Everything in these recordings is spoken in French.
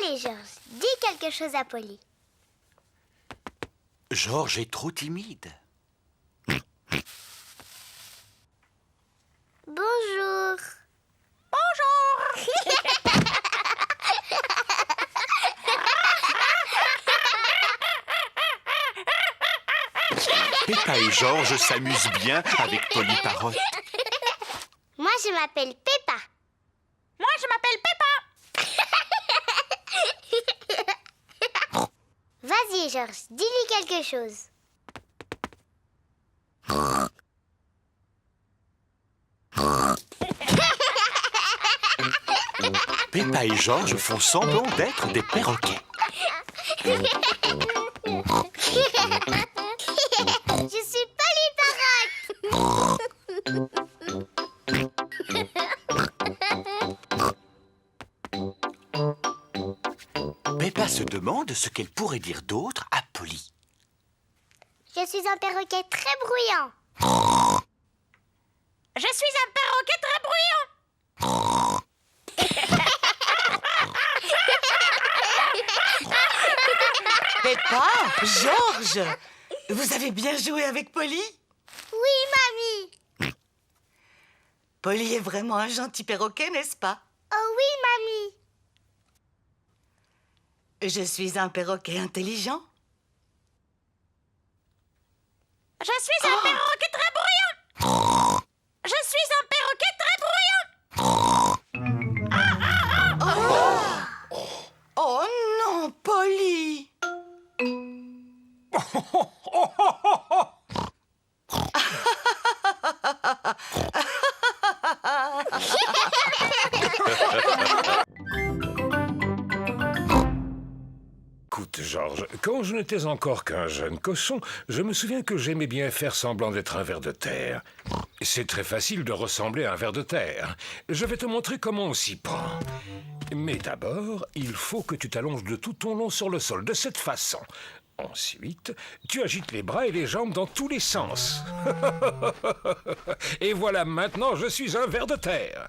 Allez, Georges, dis quelque chose à Polly. Georges est trop timide. Bonjour. Bonjour. Peppa et Georges s'amusent bien avec Polly Parotte. Moi, je m'appelle Peppa. Moi, je m'appelle Peppa. Vas-y, Georges, dis-lui quelque chose. Peppa et Georges font semblant d'être des perroquets. Je suis Polly Parotte. Peppa se demande ce qu'elle pourrait dire d'autre à Polly. Je suis un perroquet très bruyant. Je suis un perroquet très bruyant. Peppa, Georges, vous avez bien joué avec Polly? Oui, mamie. Polly est vraiment un gentil perroquet, n'est-ce pas? Oh oui, mamie. Je suis un perroquet intelligent. Je suis un perroquet très bruyant. Je suis un perroquet très bruyant. Oh non, Polly! Écoute, Georges, quand je n'étais encore qu'un jeune cochon, je me souviens que j'aimais bien faire semblant d'être un ver de terre. C'est très facile de ressembler à un ver de terre. Je vais te montrer comment on s'y prend. Mais d'abord, il faut que tu t'allonges de tout ton long sur le sol, de cette façon. Ensuite, tu agites les bras et les jambes dans tous les sens. Et voilà, maintenant, je suis un ver de terre.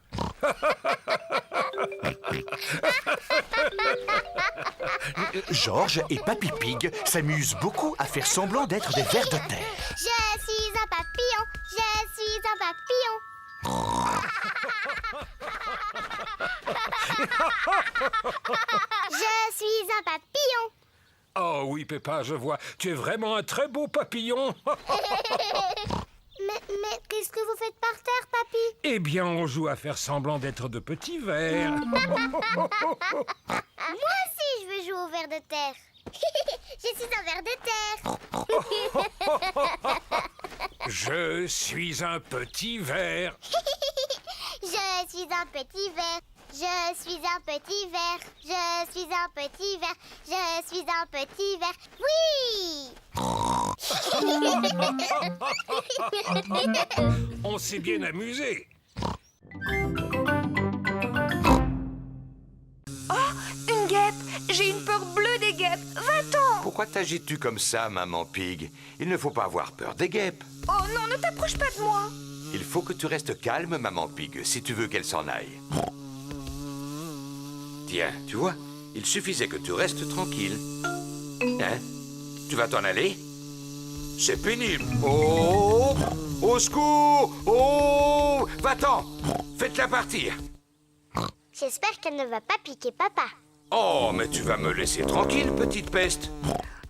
Georges et Papy Pig s'amusent beaucoup à faire semblant d'être des vers de terre. Je suis un papillon. Je suis un papillon. Je suis un papillon. Oh oui, Peppa, je vois. Tu es vraiment un très beau papillon. Mais qu'est-ce que vous faites par terre, papy? Eh bien, on joue à faire semblant d'être de petits vers. Moi aussi, je veux jouer au ver de terre. Je suis un ver de terre. Je suis un petit ver. Je suis un petit ver. Je suis un petit ver. Je suis un petit ver. Je suis un petit ver. Oui! On s'est bien amusé. Une guêpe. J'ai une peur bleue des guêpes. Va-t'en. Pourquoi t'agites-tu comme ça, maman Pig? Il ne faut pas avoir peur des guêpes. Oh non, ne t'approche pas de moi. Il faut que tu restes calme, maman Pig, si tu veux qu'elle s'en aille. Tiens, tu vois, il suffisait que tu restes tranquille. Hein? Tu vas t'en aller? C'est pénible. Oh! Au secours! Oh! Va-t'en! Faites-la partir. J'espère qu'elle ne va pas piquer papa. Oh, mais tu vas me laisser tranquille, petite peste.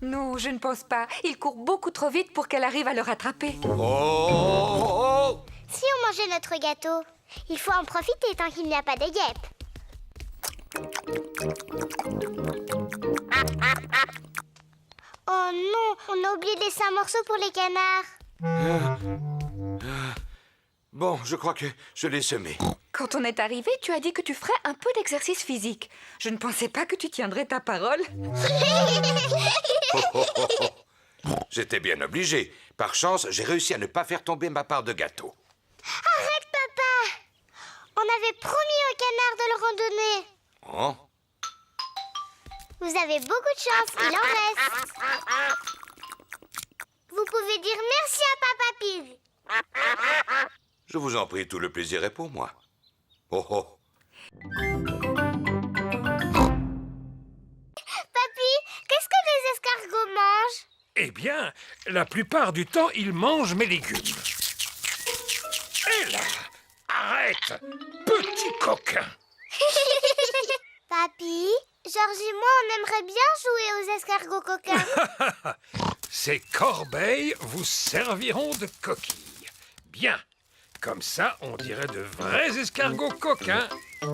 Non, je ne pense pas. Il court beaucoup trop vite pour qu'elle arrive à le rattraper. Oh! Si on mangeait notre gâteau, il faut en profiter tant qu'il n'y a pas de guêpes. Oh non, on a oublié de laisser un morceau pour les canards. Bon, je crois que je l'ai semé. Quand on est arrivé, tu as dit que tu ferais un peu d'exercice physique. Je ne pensais pas que tu tiendrais ta parole. J'étais bien obligé. Par chance, j'ai réussi à ne pas faire tomber ma part de gâteau. Arrête, papa! On avait promis au canard de le randonner. Oh? Vous avez beaucoup de chance, il en reste. Vous pouvez dire merci à Papa Pig. Je vous en prie, tout le plaisir est pour moi. Oh oh. escargots mangent? Eh bien, la plupart du temps, ils mangent mes légumes. Et là, arrête, petit coquin. Papy, Georges et moi, on aimerait bien jouer aux escargots coquins. Ces corbeilles vous serviront de coquilles. Bien, comme ça, on dirait de vrais escargots coquins. Je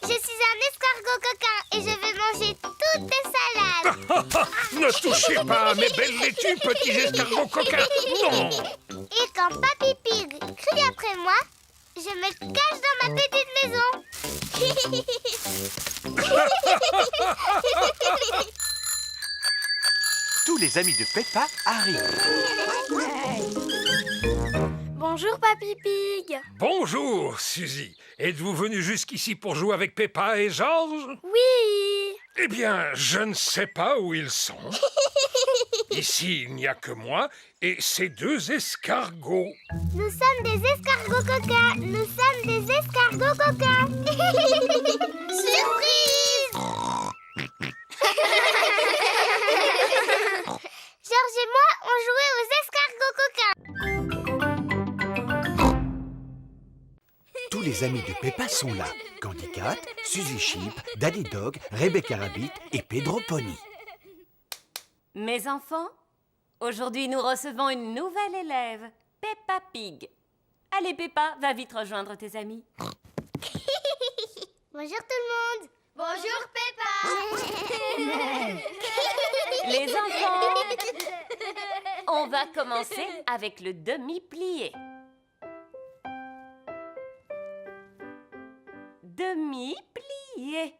suis un escargot coquin et je vais manger toutes tes salades. Ne touchez pas à mes belles laitues, petits escargots coquins. Non. Et quand Papy Pig crie après moi, je me cache dans ma petite maison. Tous les amis de Peppa arrivent. Bonjour Papy Pig. Bonjour, Suzy. Êtes-vous venu jusqu'ici pour jouer avec Peppa et Georges? Oui. Eh bien, je ne sais pas où ils sont. Ici, il n'y a que moi et ces deux escargots. Nous sommes des escargots coquins. Nous sommes des escargots coquins. Surprise. Georges et moi, on jouait aux escargots coquins. Tous les amis de Peppa sont là. Candy Cat, Suzy Sheep, Daddy Dog, Rebecca Rabbit et Pedro Pony. Mes enfants, aujourd'hui nous recevons une nouvelle élève, Peppa Pig. Allez Peppa, va vite rejoindre tes amis. Bonjour tout le monde. Bonjour Peppa. Les enfants, on va commencer avec le demi-plié. Demi-plié.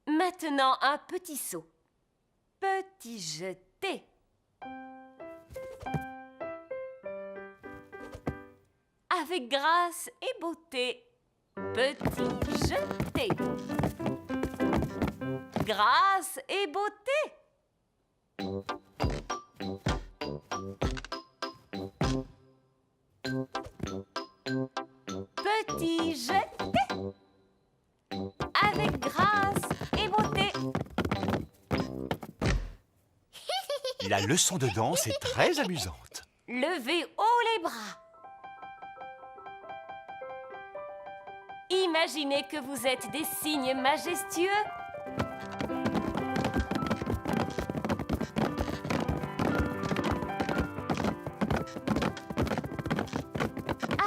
Maintenant, un petit saut. Petit jeté. Avec grâce et beauté. Petit jeté. Grâce et beauté. Petit jeté. Avec grâce et beauté. La leçon de danse est très amusante. Levez haut les bras. Imaginez que vous êtes des cygnes majestueux.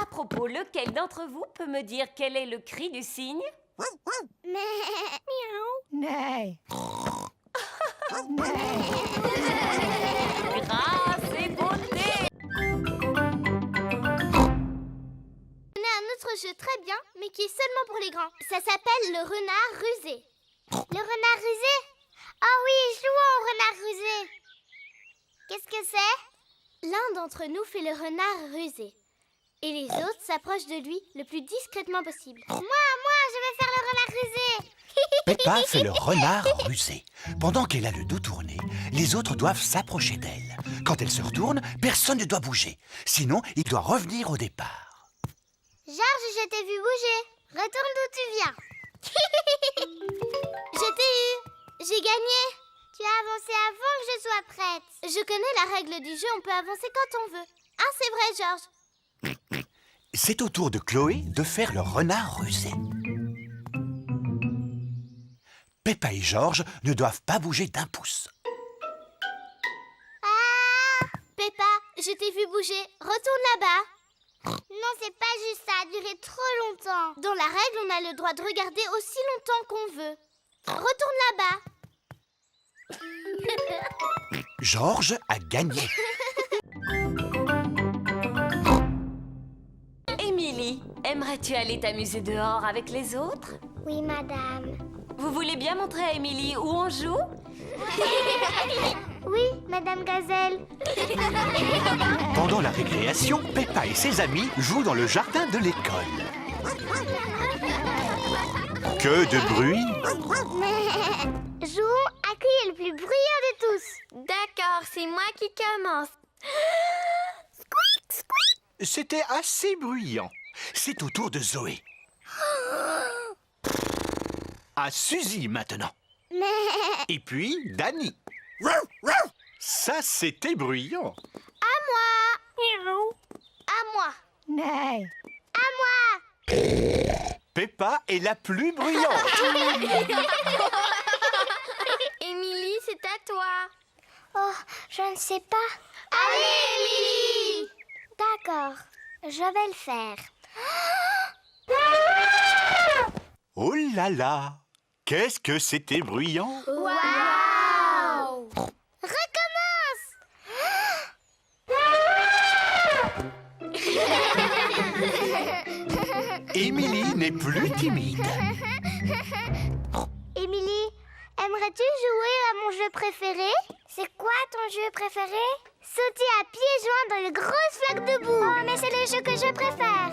À propos, lequel d'entre vous peut me dire quel est le cri du cygne? Grâce et beauté. On a un autre jeu très bien, mais qui est seulement pour les grands. Ça s'appelle le renard rusé. Le renard rusé? Oh oui, jouons au renard rusé. Qu'est-ce que c'est? L'un d'entre nous fait le renard rusé. Et les autres s'approchent de lui le plus discrètement possible. Moi, je vais faire le renard rusé. Peppa fait le renard rusé. Pendant qu'elle a le dos tourné, les autres doivent s'approcher d'elle. Quand elle se retourne, personne ne doit bouger. Sinon, il doit revenir au départ. Georges, je t'ai vu bouger. Retourne d'où tu viens. Je t'ai eu. J'ai gagné. Tu as avancé avant que je sois prête. Je connais la règle du jeu, on peut avancer quand on veut. Ah, c'est vrai, Georges. C'est au tour de Chloé de faire le renard rusé. Peppa et Georges ne doivent pas bouger d'un pouce. Ah, Peppa, je t'ai vu bouger. Retourne là-bas. Non, c'est pas juste, ça a duré trop longtemps. Dans la règle, on a le droit de regarder aussi longtemps qu'on veut. Retourne là-bas. Georges a gagné. Émilie, aimerais-tu aller t'amuser dehors avec les autres? Oui, madame. Vous voulez bien montrer à Émilie où on joue? Oui, madame Gazelle. Pendant la récréation, Peppa et ses amis jouent dans le jardin de l'école. Que de bruit! Jouons à qui est le plus bruyant de tous. D'accord, c'est moi qui commence. Squeak, squeak. C'était assez bruyant. C'est au tour de Zoé. à Suzy maintenant. Mais... Et puis Danny. Ça, c'était bruyant. À moi. À moi. À moi. Peppa est la plus bruyante. Émilie, c'est à toi. Oh, je ne sais pas. Allez, Émilie! D'accord, je vais le faire. Oh là là, qu'est-ce que c'était bruyant. Waouh! Recommence! Émilie n'est plus timide. Émilie, aimerais-tu jouer à mon jeu préféré? C'est quoi ton jeu préféré? Sauter à pieds joints dans les grosses flaques de boue. Oh, mais c'est le jeu que je préfère.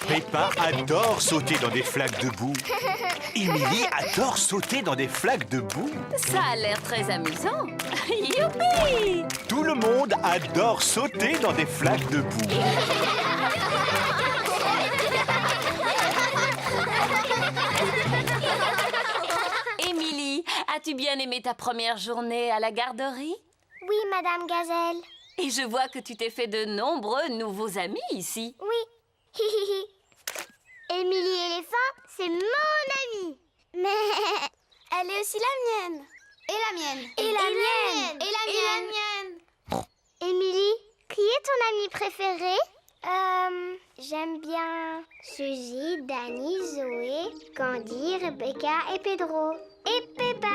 Peppa adore sauter dans des flaques de boue. Émilie adore sauter dans des flaques de boue. Ça a l'air très amusant. Youpi! Tout le monde adore sauter dans des flaques de boue. Émilie, as-tu bien aimé ta première journée à la garderie? Oui, Madame Gazelle. Et je vois que tu t'es fait de nombreux nouveaux amis ici. Oui. Émilie éléphant, c'est mon amie. Mais elle est aussi la mienne. Et la mienne. Et la mienne. Et la mienne. Émilie, qui est ton amie préférée? J'aime bien Suzy, Danny, Zoé, Candy, Rebecca et Pedro. Et Peppa.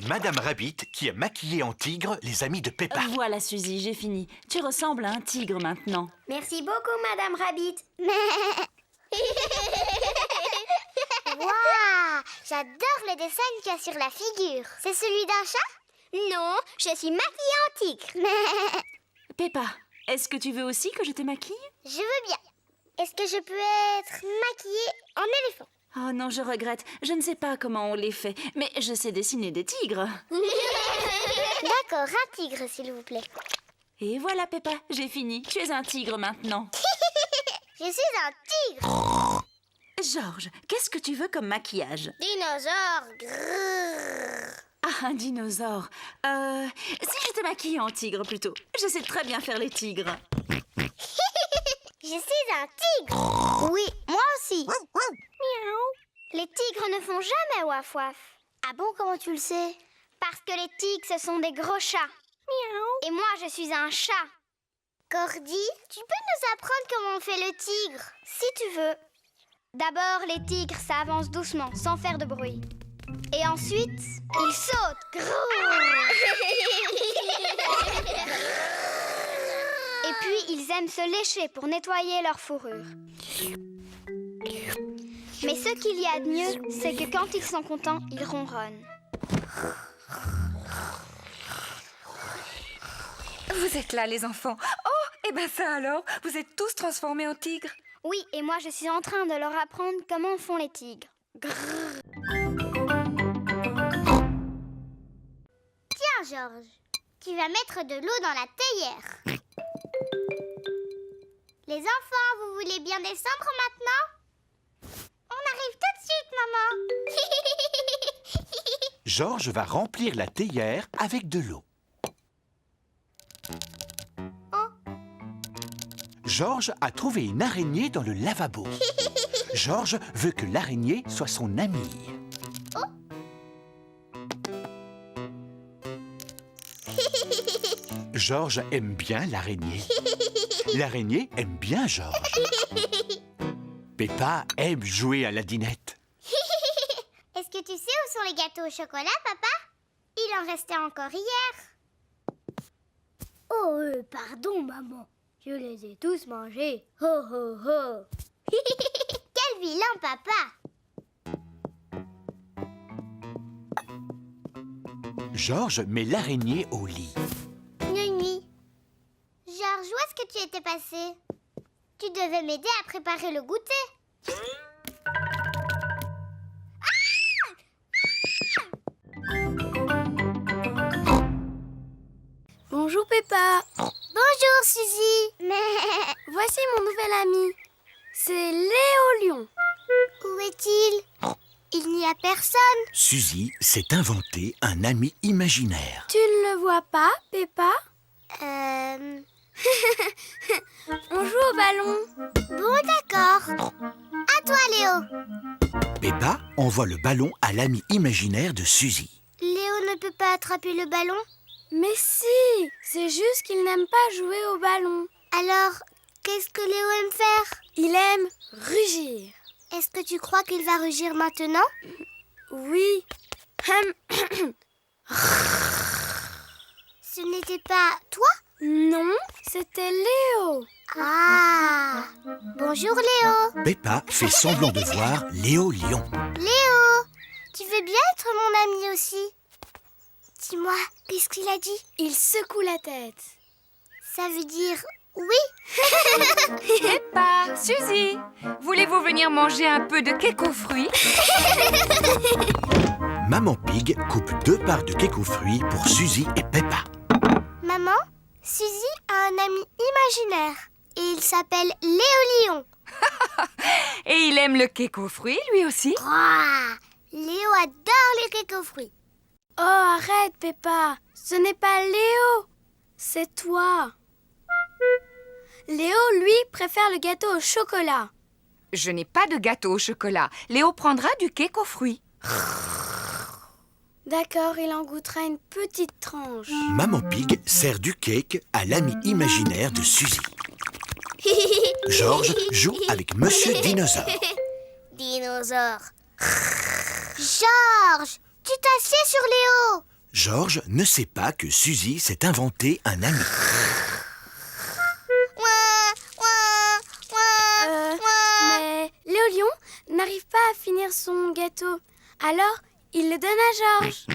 Madame Rabbit, qui est maquillée en tigre, les amis de Peppa. Voilà, Suzy, j'ai fini. Tu ressembles à un tigre maintenant. Merci beaucoup, Madame Rabbit. Waouh! J'adore le dessin qu'il y a sur la figure. C'est celui d'un chat? Non, je suis maquillée en tigre. Peppa, est-ce que tu veux aussi que je te maquille? Je veux bien. Est-ce que je peux être maquillée en éléphant? Oh non, je regrette. Je ne sais pas comment on les fait, mais je sais dessiner des tigres. D'accord, un tigre, s'il vous plaît. Et voilà, Peppa, j'ai fini. Tu es un tigre maintenant. Je suis un tigre. Georges, qu'est-ce que tu veux comme maquillage? Dinosaure. Grrr. Ah, un dinosaure. Si je te maquille en tigre plutôt. Je sais très bien faire les tigres. Je suis un tigre. Oui, moi aussi. Miaou. Les tigres ne font jamais waf waf. Ah bon, comment tu le sais? Parce que les tigres, ce sont des gros chats. Miaou. Et moi, je suis un chat. Cordy, tu peux nous apprendre comment on fait le tigre? Si tu veux. D'abord, les tigres, ça avance doucement, sans faire de bruit. Et ensuite, ils sautent. Et puis, ils aiment se lécher pour nettoyer leur fourrure. Mais ce qu'il y a de mieux, c'est que quand ils sont contents, ils ronronnent. Vous êtes là, les enfants. Oh, et ben ça alors, vous êtes tous transformés en tigres. Oui, et moi, je suis en train de leur apprendre comment font les tigres. Tiens, Georges, tu vas mettre de l'eau dans la théière. Les enfants, vous voulez bien descendre maintenant? On arrive tout de suite, maman. Georges va remplir la théière avec de l'eau. Georges a trouvé une araignée dans le lavabo. Georges veut que l'araignée soit son amie. Georges aime bien l'araignée. L'araignée aime bien Georges. Peppa aime jouer à la dinette. Est-ce que tu sais où sont les gâteaux au chocolat, papa? Il en restait encore hier. Oh, pardon, maman. Je les ai tous mangés. Ho, ho, ho. Quel vilain papa. Georges met l'araignée au lit. Nuit. Georges, où est-ce que tu étais passé? Tu devais m'aider à préparer le goûter. Bonjour Peppa. Bonjour, Suzy. Voici mon nouvel ami. C'est Léo Lion. Où est-il? Il n'y a personne. Suzy s'est inventé un ami imaginaire. Tu ne le vois pas, Peppa? On joue au ballon. Bon, d'accord. À toi, Léo. Peppa envoie le ballon à l'ami imaginaire de Suzy. Léo ne peut pas attraper le ballon. Mais si, c'est juste qu'il n'aime pas jouer au ballon. Alors, qu'est-ce que Léo aime faire? Il aime rugir. Est-ce que tu crois qu'il va rugir maintenant? Oui. Ce n'était pas toi? Non, c'était Léo. Ah! Bonjour, Léo. Peppa fait semblant de voir Léo Lion. Léo, tu veux bien être mon ami aussi? Dis-moi, qu'est-ce qu'il a dit? Il secoue la tête. Ça veut dire oui? Peppa, Suzy, voulez-vous venir manger un peu de cake aux fruits? Maman Pig coupe 2 parts de cake aux fruits pour Suzy et Peppa. Maman, Suzy a un ami imaginaire et il s'appelle Léo Lion. Et il aime le cake aux fruits, lui aussi? Ouah, Léo adore les cakes aux fruits. Oh, arrête, Peppa. Ce n'est pas Léo. C'est toi. Léo, lui, préfère le gâteau au chocolat. Je n'ai pas de gâteau au chocolat. Léo prendra du cake aux fruits. D'accord, il en goûtera une petite tranche. Maman Pig sert du cake à l'ami imaginaire de Suzy. Georges joue avec Monsieur Dinosaure. Dinosaure. Georges, tu t'assieds sur Léo. Georges ne sait pas que Suzy s'est inventé un ami. Mais Léo Lion n'arrive pas à finir son gâteau. Alors, il le donne à Georges.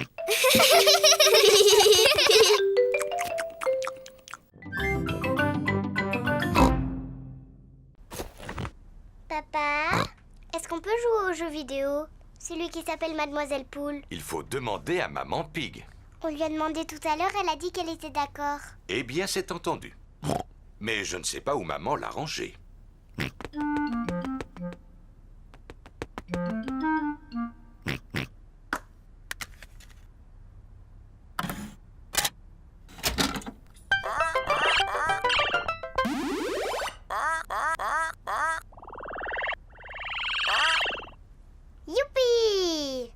Papa, est-ce qu'on peut jouer aux jeux vidéo? Celui qui s'appelle Mademoiselle Poule. Il faut demander à Maman Pig. On lui a demandé tout à l'heure, elle a dit qu'elle était d'accord. Eh bien, c'est entendu. Mais je ne sais pas où Maman l'a rangé. Youpi!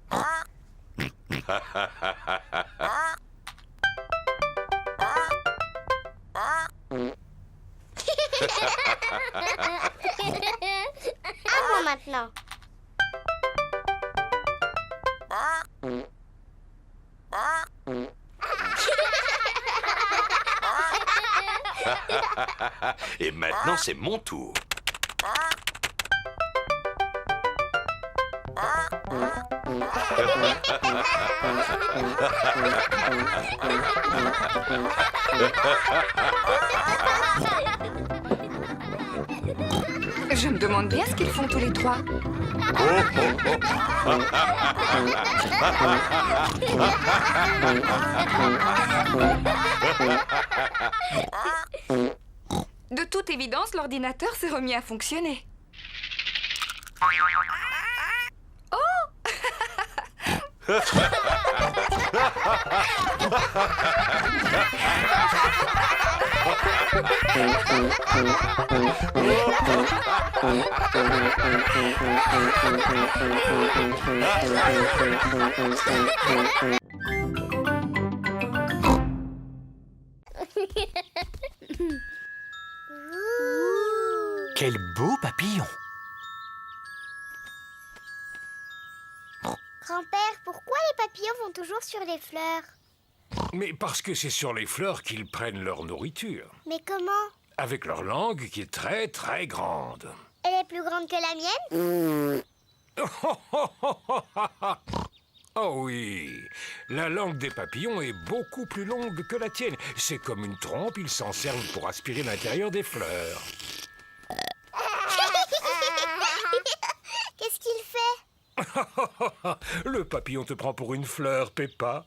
À moi maintenant. Et maintenant, c'est mon tour. Je me demande bien ce qu'ils font tous les trois. De toute évidence, l'ordinateur s'est remis à fonctionner. Quel beau papillon! Grand-père, pourquoi les papillons vont toujours sur les fleurs? Mais parce que c'est sur les fleurs qu'ils prennent leur nourriture. Mais comment? Avec leur langue qui est très très grande. Elle est plus grande que la mienne? Oh oui, la langue des papillons est beaucoup plus longue que la tienne. C'est comme une trompe, ils s'en servent pour aspirer l'intérieur des fleurs. Qu'est-ce qu'il fait? Le papillon te prend pour une fleur, Peppa.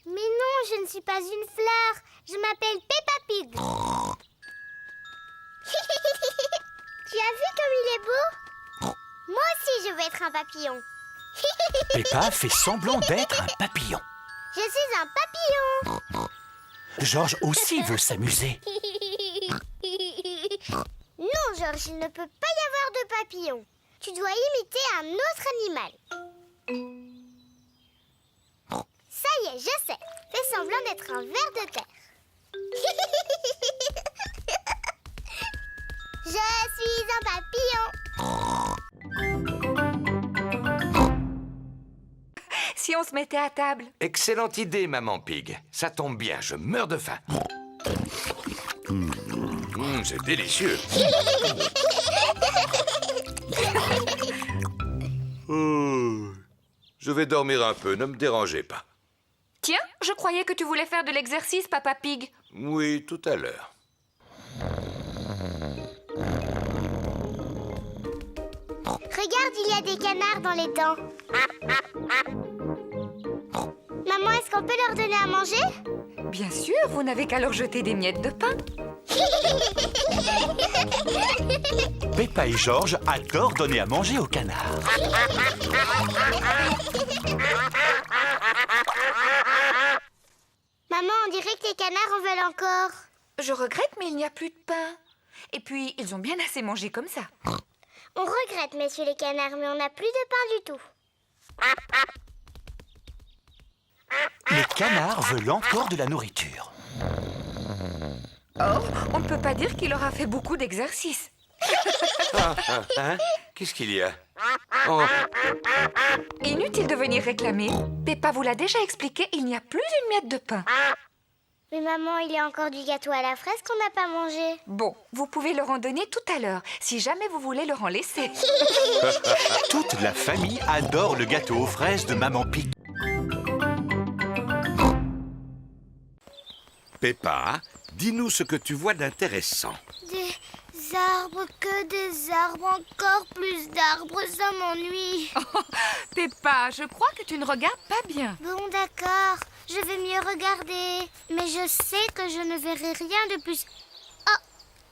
Mais non, je ne suis pas une fleur. Je m'appelle Peppa Pig. Tu as vu comme il est beau? Moi aussi, je veux être un papillon. Peppa fait semblant d'être un papillon. Je suis un papillon. Georges aussi veut s'amuser. Non, Georges, il ne peut pas y avoir de papillon. Tu dois imiter un autre animal. Ça y est, je sais. Fais semblant d'être un ver de terre. Je suis un papillon. Si on se mettait à table. Excellente idée, maman Pig. Ça tombe bien, je meurs de faim. C'est délicieux. Je vais dormir un peu, ne me dérangez pas. Tiens, je croyais que tu voulais faire de l'exercice, Papa Pig. Oui, tout à l'heure. Regarde, il y a des canards dans les dents. Maman, est-ce qu'on peut leur donner à manger? Bien sûr, vous n'avez qu'à leur jeter des miettes de pain. Peppa et Georges adorent donner à manger aux canards. Maman, on dirait que les canards en veulent encore. Je regrette, mais il n'y a plus de pain. Et puis, ils ont bien assez mangé comme ça. On regrette, messieurs les canards, mais on n'a plus de pain du tout. Les canards veulent encore de la nourriture. Or, on ne peut pas dire qu'il aura fait beaucoup d'exercices. Hein? Qu'est-ce qu'il y a? Oh, Inutile de venir réclamer. Peppa vous l'a déjà expliqué, il n'y a plus une miette de pain. Mais maman, il y a encore du gâteau à la fraise qu'on n'a pas mangé. Bon, vous pouvez leur en donner tout à l'heure, si jamais vous voulez leur en laisser. Toute la famille adore le gâteau aux fraises de Maman Pig. Peppa, dis-nous ce que tu vois d'intéressant. Des arbres, que des arbres, encore plus d'arbres, ça m'ennuie. Peppa, je crois que tu ne regardes pas bien. Bon, d'accord, je vais mieux regarder. Mais je sais que je ne verrai rien de plus. Oh,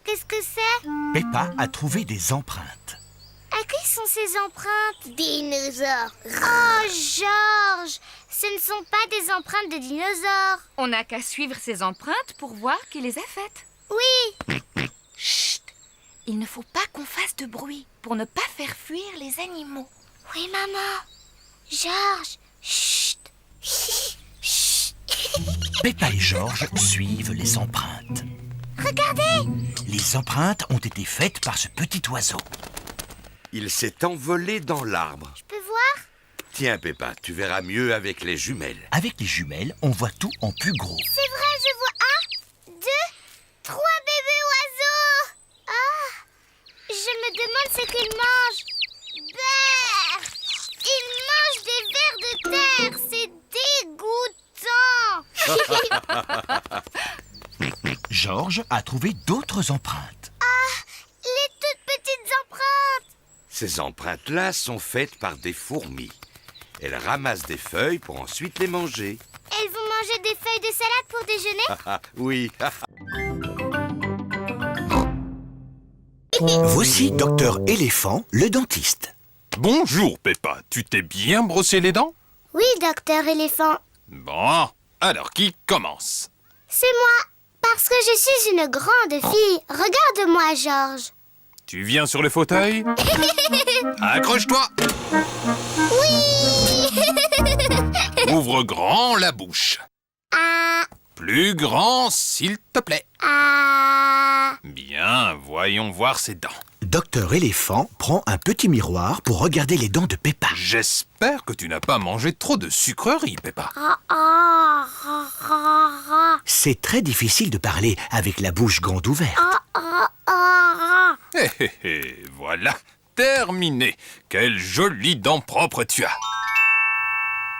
qu'est-ce que c'est? Peppa a trouvé des empreintes. À qui sont ces empreintes? Dinosaures. Oh, Georges, ce ne sont pas des empreintes de dinosaures. On n'a qu'à suivre ces empreintes pour voir qui les a faites. Oui. Chut! Il ne faut pas qu'on fasse de bruit pour ne pas faire fuir les animaux. Oui, maman. Georges, chut. Chut. Peppa et Georges suivent les empreintes. Regardez. Les empreintes ont été faites par ce petit oiseau. Il s'est envolé dans l'arbre. Je peux voir? Tiens, Peppa, tu verras mieux avec les jumelles. Avec les jumelles, on voit tout en plus gros. C'est vrai, je vois 1, 2, 3 bébés oiseaux. Ah, je me demande ce qu'ils mangent. Brrr, ils mangent des vers de terre. C'est dégoûtant. Georges a trouvé d'autres empreintes. Ah, les toutes petites empreintes. Ces empreintes-là sont faites par des fourmis. Elles ramassent des feuilles pour ensuite les manger. Elles vont manger des feuilles de salade pour déjeuner? Oui. Voici Docteur Éléphant, le dentiste. Bonjour, Peppa. Tu t'es bien brossé les dents? Oui, docteur éléphant. Bon, alors qui commence? C'est moi, parce que je suis une grande fille. Regarde-moi, Georges. Tu viens sur le fauteuil? Accroche-toi! Oui. Ouvre grand la bouche. Ah, Plus grand, s'il te plaît. ah. Bien, voyons voir ses dents. Docteur Éléphant prend un petit miroir pour regarder les dents de Peppa. J'espère que tu n'as pas mangé trop de sucreries, Peppa. Ah, ah, ah, ah, ah. C'est très difficile de parler avec la bouche grande ouverte. Ah, ah, ah. Hé hé hé, voilà, terminé. Quelles jolies dents propres tu as.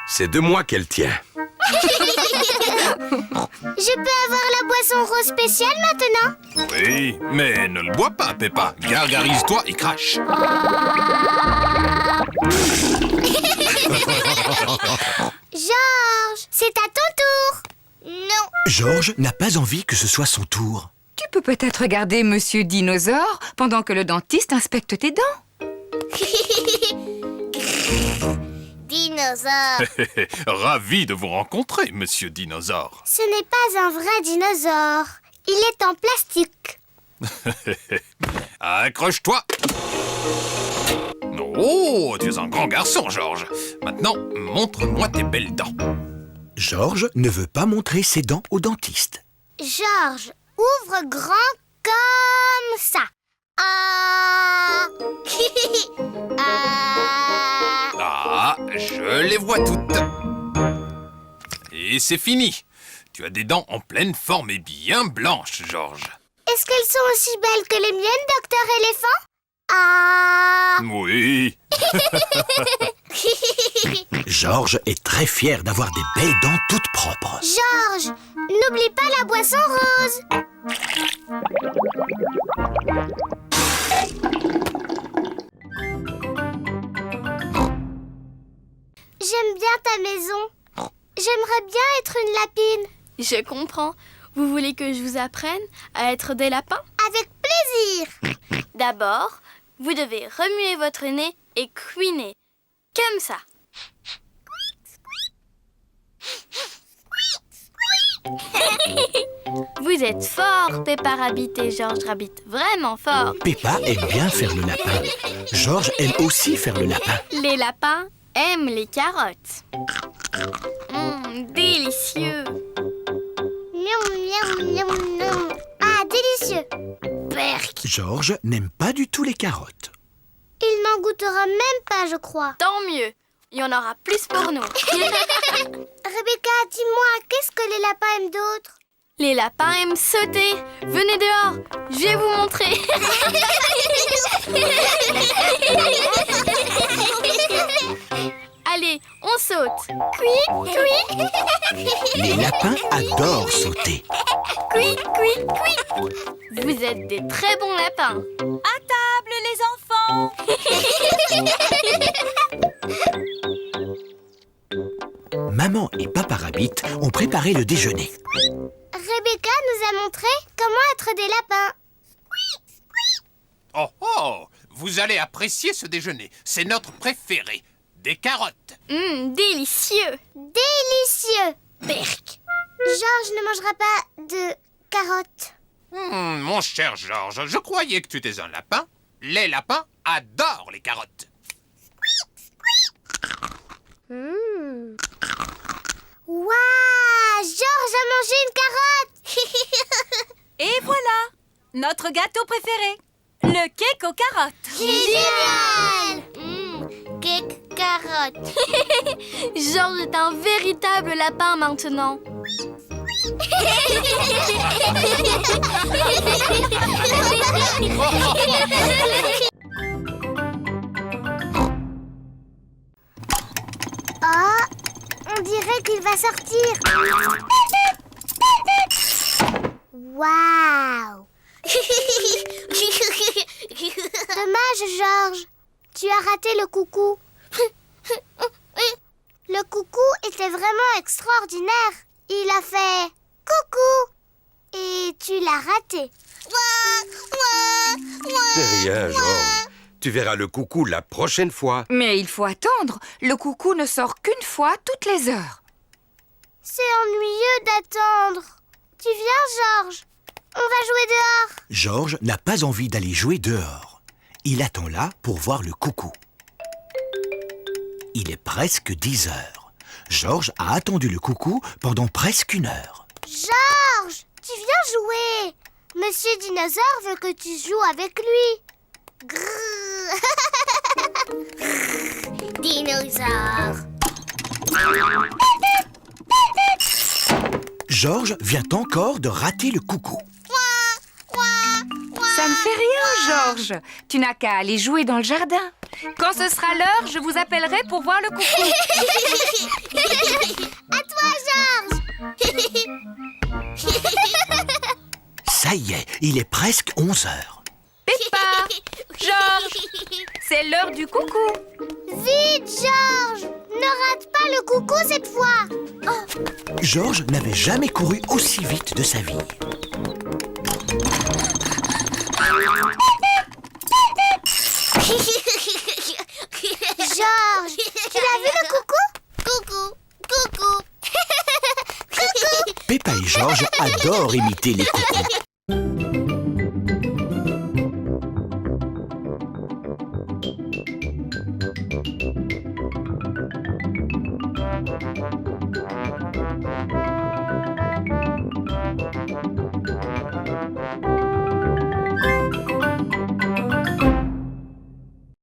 C'est de moi qu'elle tient. Je peux avoir la boisson rose spéciale maintenant? Oui, mais ne le bois pas, Peppa. Gargarise-toi et crache. Georges, c'est à ton tour. Non. Georges n'a pas envie que ce soit son tour. Tu peux peut-être regarder Monsieur Dinosaure pendant que le dentiste inspecte tes dents. Dinosaure. Ravi de vous rencontrer, Monsieur Dinosaure. Ce n'est pas un vrai dinosaure. Il est en plastique. Accroche-toi. Oh, tu es un grand garçon, Georges. Maintenant, montre-moi tes belles dents. Georges ne veut pas montrer ses dents au dentiste. Georges, ouvre grand comme ça. Ah. Ah. Ah, je les vois toutes. Et c'est fini. Tu as des dents en pleine forme et bien blanches, Georges. Est-ce qu'elles sont aussi belles que les miennes, docteur éléphant? Ah. Oui. Georges est très fier d'avoir des belles dents toutes propres. Georges, n'oublie pas la boisson rose. J'aime bien ta maison. J'aimerais bien être une lapine. Je comprends. Vous voulez que je vous apprenne à être des lapins? Avec plaisir. D'abord, vous devez remuer votre nez et couiner. Comme ça. Vous êtes forts, Peppa Rabbit et George Rabbit. Vraiment forts. Peppa aime bien faire le lapin. Georges aime aussi faire le lapin. Les lapins aiment les carottes. Délicieux. Miam, miam, miam, miam. Ah, délicieux. Berk. Georges n'aime pas du tout les carottes. Il n'en goûtera même pas, je crois. Tant mieux. Il y en aura plus pour nous. Rebecca, dis-moi, qu'est-ce que les lapins aiment d'autre? Les lapins aiment sauter. Venez dehors, je vais vous montrer. Allez, on saute. Cui, cui. Les lapins adorent sauter. Cui, cui, cui. Vous êtes des très bons lapins. À table, les enfants. Maman et Papa Rabbit ont préparé le déjeuner. Rebecca nous a montré comment être des lapins. Oh oh, vous allez apprécier ce déjeuner. C'est notre préféré. Des carottes. Délicieux. Délicieux. Berk. Georges ne mangera pas de carottes. Mon cher Georges, je croyais que tu étais un lapin. Les lapins adorent les carottes. Waouh, Georges a mangé une carotte. Et voilà, notre gâteau préféré, le cake aux carottes. Génial. Cake carotte. Georges est un véritable lapin maintenant. Oh, on dirait qu'il va sortir. Waouh. Dommage, Georges. Tu as raté le coucou. Le coucou était vraiment extraordinaire. Il a fait coucou et tu l'as raté. C'est rien, Georges. Tu verras le coucou la prochaine fois. Mais il faut attendre. Le coucou ne sort qu'une fois toutes les heures. C'est ennuyeux d'attendre. Tu viens, Georges? On va jouer dehors. Georges n'a pas envie d'aller jouer dehors. Il attend là pour voir le coucou. Il est presque 10 heures. Georges a attendu le coucou pendant presque 1 heure. Georges, tu viens jouer. Monsieur Dinosaure veut que tu joues avec lui. Grrr. Dinosaure. Georges vient encore de rater le coucou. Ça ne fait rien, Georges. Tu n'as qu'à aller jouer dans le jardin. Quand ce sera l'heure, je vous appellerai pour voir le coucou. À toi, Georges. Ça y est, il est presque 11 heures. Peppa, Georges, c'est l'heure du coucou. Vite, Georges. Ne rate pas le coucou cette fois. Georges n'avait jamais couru aussi vite de sa vie. Georges, tu l'as vu le coucou? Coucou, coucou. Coucou. Peppa et Georges adorent imiter les coucous.